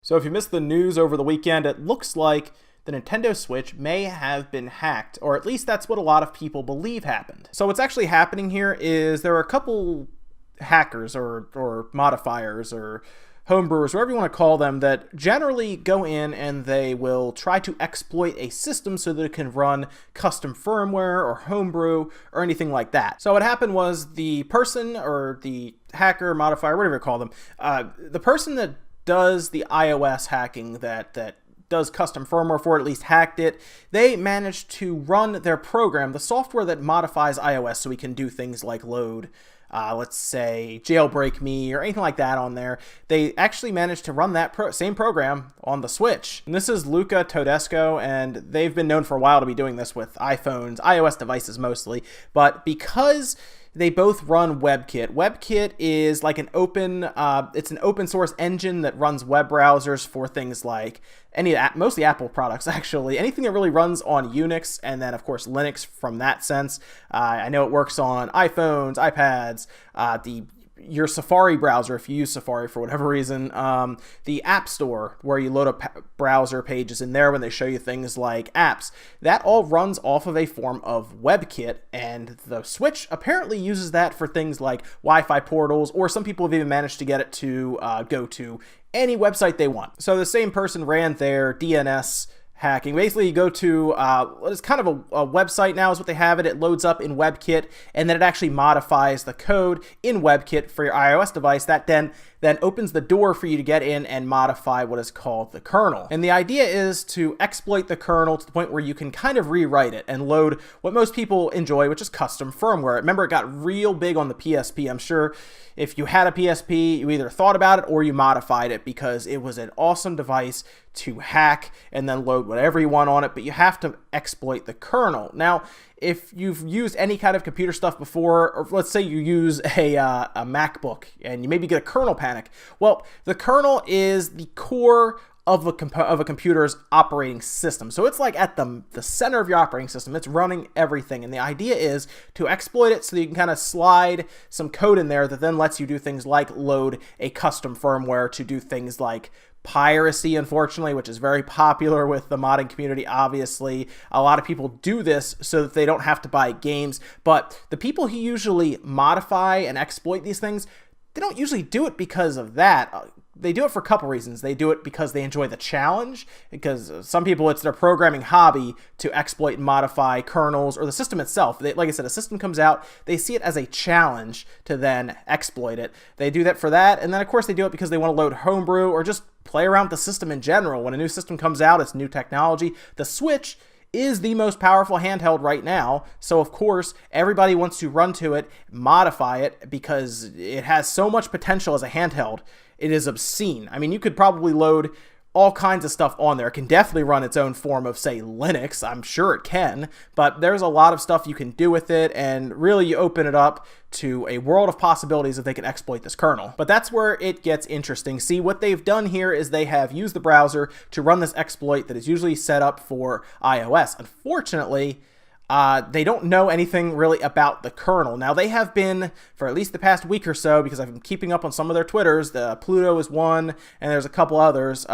So if you missed the news over the weekend, it looks like the Nintendo Switch may have been hacked, or at least that's what a lot of people believe happened. So what's actually happening here is there are a couple hackers or modifiers or homebrewers, whatever you want to call them, that generally go in and they will try to exploit a system so that it can run custom firmware or homebrew or anything like that. So what happened was the person or the hacker, modifier, whatever you call them, the person that does the iOS hacking that does custom firmware for it, at least hacked it, they managed to run their program, the software that modifies iOS so we can do things like load, let's say, Jailbreak Me or anything like that on there. They actually managed to run that same program on the Switch. And this is Luca Todesco, and they've been known for a while to be doing this with iPhones, iOS devices mostly, but because they both run WebKit. WebKit is like an it's an open source engine that runs web browsers for things like mostly Apple products, actually. Anything that really runs on Unix, and then, of course, Linux from that sense. I know it works on iPhones, iPads, your Safari browser, if you use Safari for whatever reason, the App Store, where you load up browser pages in there when they show you things like apps, that all runs off of a form of WebKit, and the Switch apparently uses that for things like Wi-Fi portals, or some people have even managed to get it to go to any website they want. So the same person ran their DNS hacking. Basically, you go to it's kind of a website now is what they have it. It loads up in WebKit, and then it actually modifies the code in WebKit for your iOS device. That then opens the door for you to get in and modify what is called the kernel. And the idea is to exploit the kernel to the point where you can kind of rewrite it and load what most people enjoy, which is custom firmware. Remember, it got real big on the PSP. I'm sure if you had a PSP, you either thought about it or you modified it because it was an awesome device to hack and then load whatever you want on it, but you have to exploit the kernel. Now, if you've used any kind of computer stuff before, or let's say you use a MacBook and you maybe get a kernel panic, well, the kernel is the core of a computer's operating system. So it's like at the center of your operating system. It's running everything. And the idea is to exploit it so that you can kind of slide some code in there that then lets you do things like load a custom firmware to do things like piracy, unfortunately, which is very popular with the modding community. Obviously, a lot of people do this so that they don't have to buy games, but the people who usually modify and exploit these things, they don't usually do it because of that. They do it for a couple reasons. They do it because they enjoy the challenge, because some people, it's their programming hobby to exploit and modify kernels or the system itself. Like I said, a system comes out, they see it as a challenge to then exploit it. They do that for that, and then of course they do it because they want to load homebrew or just play around with the system in general. When a new system comes out, it's new technology. The Switch is the most powerful handheld right now, so of course everybody wants to run to it, modify it, because it has so much potential as a handheld. It is obscene. I mean, you could probably load all kinds of stuff on there. It can definitely run its own form of, say, Linux. I'm sure it can, but there's a lot of stuff you can do with it, and really you open it up to a world of possibilities if they can exploit this kernel. But that's where it gets interesting. See, what they've done here is they have used the browser to run this exploit that is usually set up for iOS. Unfortunately, they don't know anything really about the kernel. Now, they have been, for at least the past week or so, because I've been keeping up on some of their Twitters, the Pluto is one, and there's a couple others,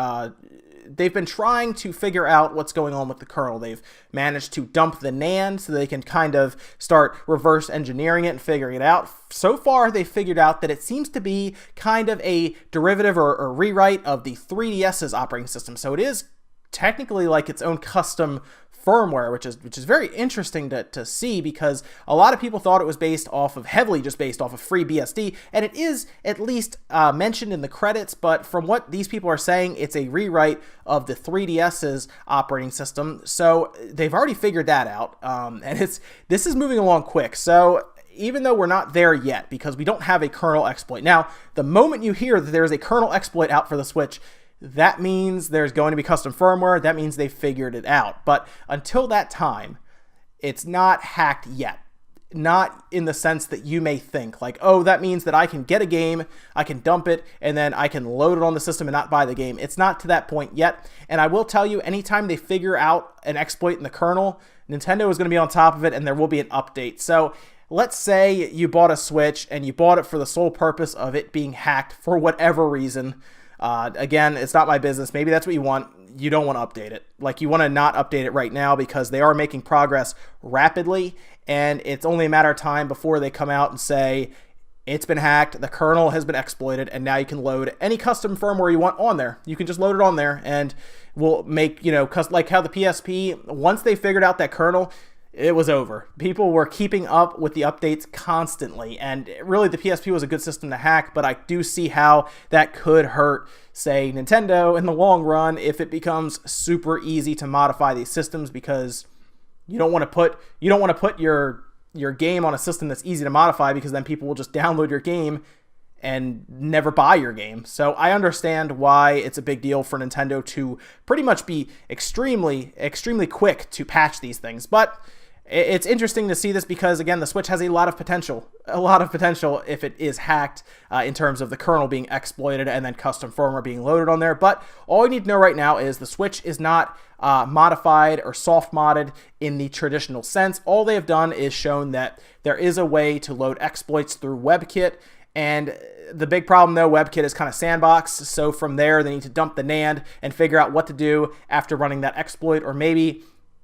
they've been trying to figure out what's going on with the kernel. They've managed to dump the NAND so they can kind of start reverse engineering it and figuring it out. So far, they've figured out that it seems to be kind of a derivative or rewrite of the 3DS's operating system. So it is technically like its own custom firmware, which is very interesting to see, because a lot of people thought it was heavily just based off of FreeBSD, and it is at least mentioned in the credits, but from what these people are saying, it's a rewrite of the 3DS's operating system. So they've already figured that out, and this is moving along quick. So even though we're not there yet, because we don't have a kernel exploit. Now, the moment you hear that there's a kernel exploit out for the Switch, that means there's going to be custom firmware. That means they figured it out. But until that time, it's not hacked yet. Not in the sense that you may think, like, oh, that means that I can get a game, I can dump it, and then I can load it on the system and not buy the game. It's not to that point yet. And I will tell you, anytime they figure out an exploit in the kernel, Nintendo is going to be on top of it, and there will be an update. So let's say you bought a Switch and you bought it for the sole purpose of it being hacked for whatever reason. Again, it's not my business. Maybe that's what you want. You don't want to update it. Like, you want to not update it right now because they are making progress rapidly, and it's only a matter of time before they come out and say it's been hacked, the kernel has been exploited, and now you can load any custom firmware you want on there. You can just load it on there, and we'll make, like how the PSP, once they figured out that kernel, it was over. People were keeping up with the updates constantly, and really the PSP was a good system to hack, but I do see how that could hurt, say, Nintendo in the long run if it becomes super easy to modify these systems, because you don't want to put your game on a system that's easy to modify, because then people will just download your game and never buy your game. So I understand why it's a big deal for Nintendo to pretty much be extremely, extremely quick to patch these things. But it's interesting to see this because, again, the Switch has a lot of potential if it is hacked in terms of the kernel being exploited and then custom firmware being loaded on there. But all you need to know right now is the Switch is not modified or soft modded in the traditional sense. All they have done is shown that there is a way to load exploits through WebKit. And the big problem, though, WebKit is kind of sandboxed. So from there, they need to dump the NAND and figure out what to do after running that exploit, or maybe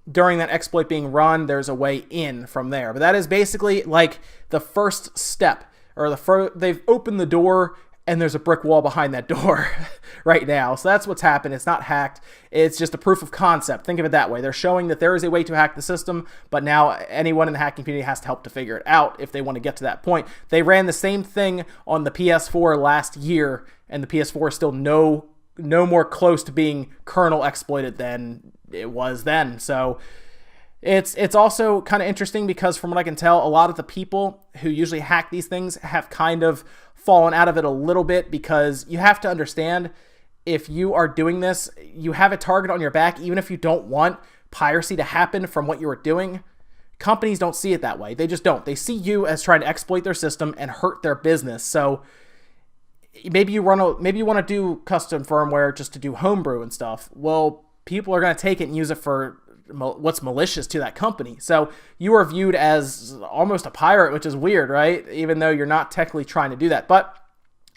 during that exploit being run, there's a way in from there. But that is basically like the first step, or they've opened the door and there's a brick wall behind that door right now. So that's what's happened. It's not hacked. It's just a proof of concept. Think of it that way. They're showing that there is a way to hack the system, but now anyone in the hacking community has to help to figure it out if they want to get to that point. They ran the same thing on the PS4 last year, and the PS4 is still no more close to being kernel exploited than it was then. So it's also kind of interesting because, from what I can tell, a lot of the people who usually hack these things have kind of fallen out of it a little bit, because you have to understand, if you are doing this, you have a target on your back. Even if you don't want piracy to happen from what you were doing, companies don't see it that way. They just don't. They see you as trying to exploit their system and hurt their business. So maybe you want to do custom firmware just to do homebrew and stuff. Well, people are going to take it and use it for what's malicious to that company. So you are viewed as almost a pirate, which is weird, right? Even though you're not technically trying to do that. But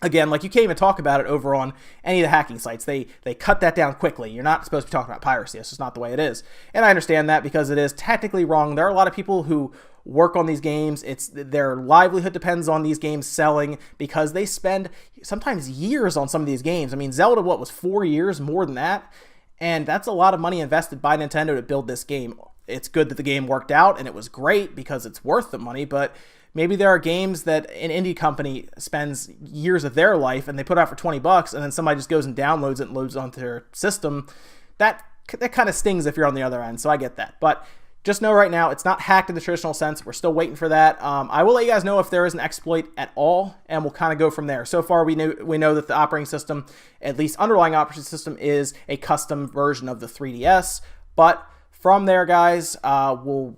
again, like, you can't even talk about it over on any of the hacking sites. They cut that down quickly. You're not supposed to be talking about piracy. It's just not the way it is. And I understand that, because it is technically wrong. There are a lot of people who work on these games. Their livelihood depends on these games selling, because they spend sometimes years on some of these games. I mean, Zelda, was 4 years, more than that? And that's a lot of money invested by Nintendo to build this game. It's good that the game worked out, and it was great because it's worth the money, but maybe there are games that an indie company spends years of their life and they put out for $20, and then somebody just goes and downloads it and loads it onto their system. That kind of stings if you're on the other end, so I get that. But just know right now, it's not hacked in the traditional sense. We're still waiting for that. I will let you guys know if there is an exploit at all, and we'll kind of go from there. So far, we know that the operating system, at least underlying operating system, is a custom version of the 3DS. But from there, guys, we'll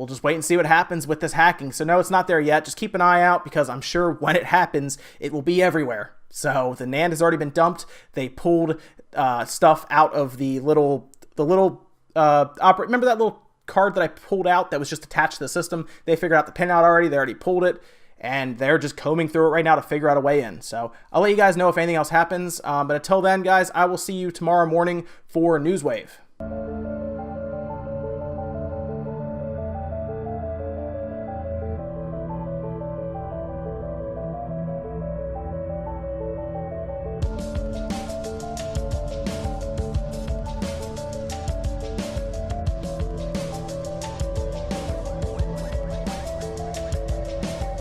just wait and see what happens with this hacking. So no, it's not there yet. Just keep an eye out, because I'm sure when it happens, it will be everywhere. So the NAND has already been dumped. They pulled stuff out of the little remember that little card that I pulled out that was just attached to the system? They figured out the pinout already. They already pulled it, and they're just combing through it right now to figure out a way in. So I'll let you guys know if anything else happens. But until then, guys, I will see you tomorrow morning for Newswave.